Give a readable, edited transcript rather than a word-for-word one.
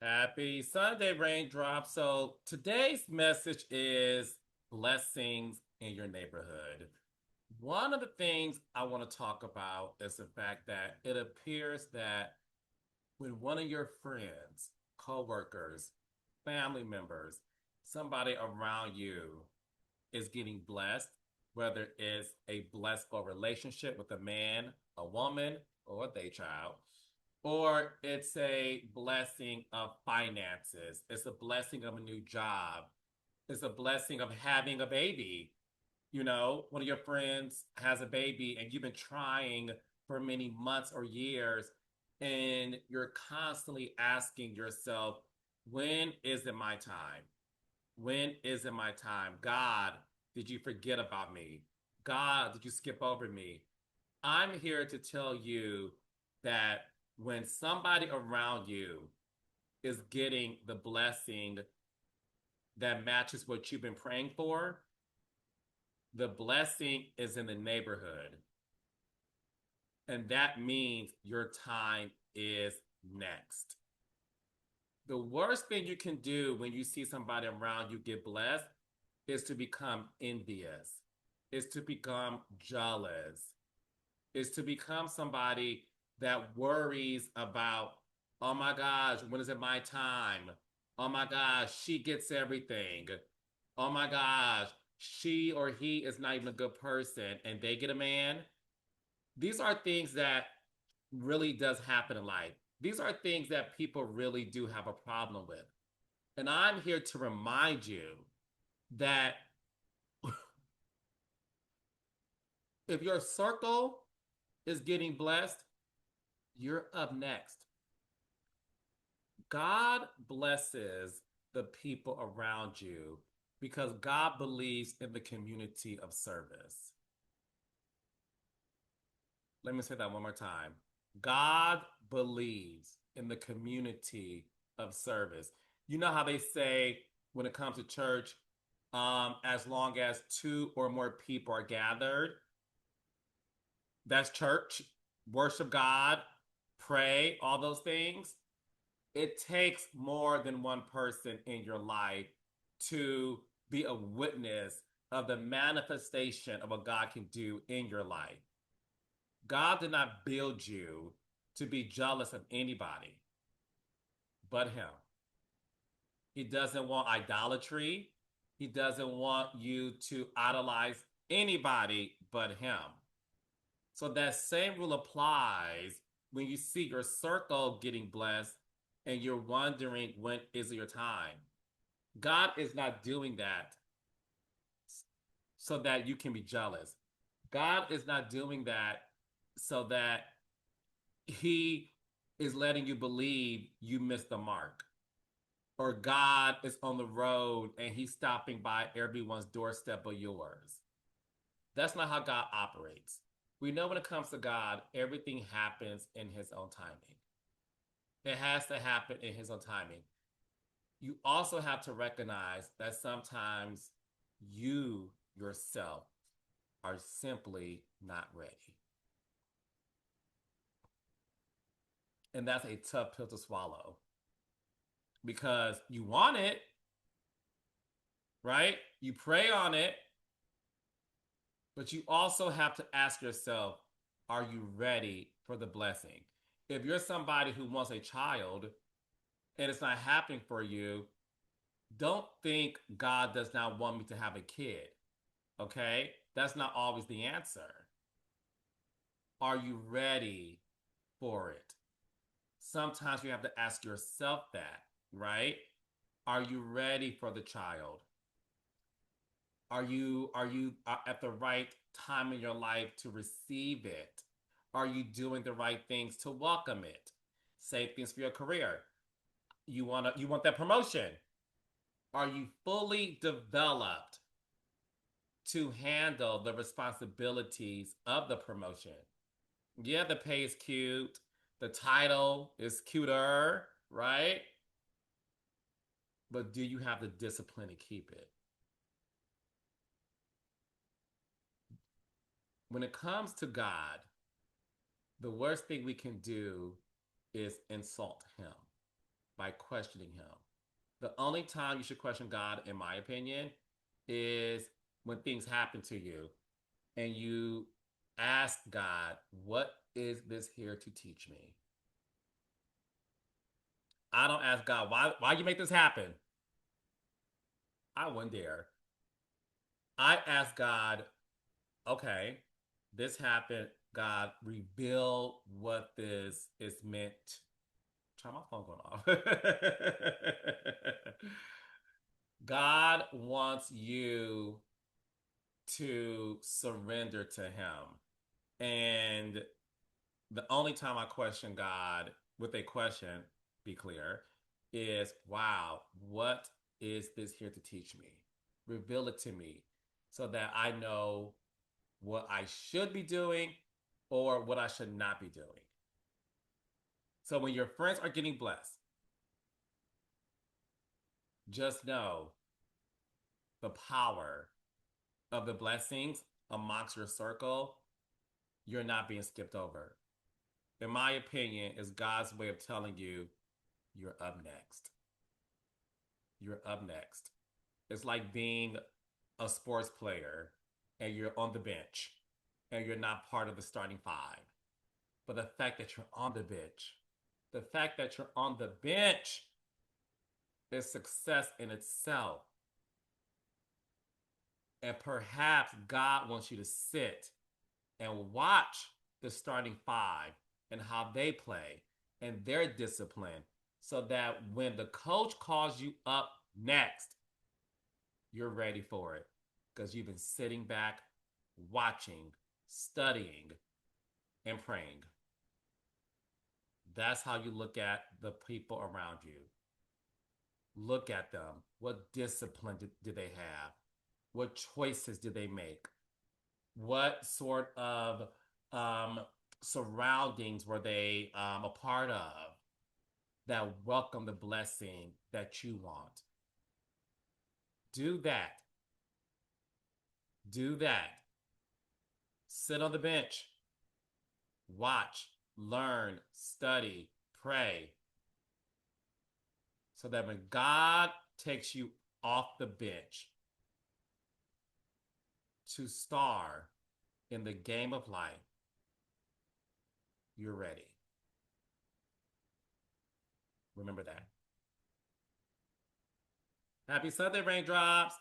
Happy Sunday, Raindrop. So today's message is blessings in your neighborhood. One of the things I want to talk about is the fact that it appears that when one of your friends, coworkers, family members, somebody around you is getting blessed, whether it's a blissful relationship with a man, a woman, or a day child, or it's a blessing of finances, it's a blessing of a new job, it's a blessing of having a baby. One of your friends has a baby and you've been trying for many months or years, and you're constantly asking yourself, when is it my time? When is it my time? God, did you forget about me? God, did you skip over me? I'm here to tell you that when somebody around you is getting the blessing that matches what you've been praying for, the blessing is in the neighborhood. And that means your time is next. The worst thing you can do when you see somebody around you get blessed is to become envious, is to become jealous, is to become somebody that worries about, oh my gosh, when is it my time? Oh my gosh, she gets everything. Oh my gosh, she or he is not even a good person and they get a man. These are things that really does happen in life. These are things that people really do have a problem with. And I'm here to remind you that if your circle is getting blessed, you're up next. God blesses the people around you because God believes in the community of service. Let me say that one more time. God believes in the community of service. You know how they say when it comes to church, as long as two or more people are gathered, that's church, worship God, pray, all those things. It takes more than one person in your life to be a witness of the manifestation of what God can do in your life. God did not build you to be jealous of anybody but Him. He doesn't want idolatry. He doesn't want you to idolize anybody but Him. So that same rule applies when you see your circle getting blessed and you're wondering when is your time. God is not doing that so that you can be jealous. God is not doing that so that He is letting you believe you missed the mark. Or God is on the road and He's stopping by everyone's doorstep but yours. That's not how God operates. We know when it comes to God, everything happens in His own timing. It has to happen in His own timing. You also have to recognize that sometimes you yourself are simply not ready. And that's a tough pill to swallow because you want it, right? You pray on it, but you also have to ask yourself, are you ready for the blessing? If you're somebody who wants a child and it's not happening for you, don't think God does not want me to have a kid. Okay? That's not always the answer. Are you ready for it? Sometimes you have to ask yourself that, right? Are you ready for the child? Are you at the right time in your life to receive it? Are you doing the right things to welcome it? Same things for your career. You want that promotion. Are you fully developed to handle the responsibilities of the promotion? Yeah, the pay is cute. The title is cuter, right? But do you have the discipline to keep it? When it comes to God, the worst thing we can do is insult Him. by questioning him. The only time you should question God, in my opinion, is when things happen to you and you ask God, what is this here to teach me? I don't ask God, why you make this happen? I wouldn't dare. I ask God, okay, this happened. God, reveal what this is meant. Try my phone going off. God wants you to surrender to Him. And the only time I question God with a question, be clear, is wow, what is this here to teach me? Reveal it to me so that I know what I should be doing or what I should not be doing. So when your friends are getting blessed, just know the power of the blessings amongst your circle, you're not being skipped over. In my opinion, is God's way of telling you you're up next. You're up next. It's like being a sports player and you're on the bench and you're not part of the starting five. But the fact that you're on the bench, the fact that you're on the bench is success in itself. And perhaps God wants you to sit and watch the starting five and how they play and their discipline so that when the coach calls you up next, you're ready for it because you've been sitting back, watching, studying, and praying. That's how you look at the people around you. Look at them. What discipline do they have? What choices did they make? What sort of um, surroundings were they a part of that welcome the blessing that you want? Do that. Do that. Sit on the bench. Watch, learn, study, pray. So that when God takes you off the bench to star in the game of life, you're ready. Remember that. Happy Sunday, raindrops.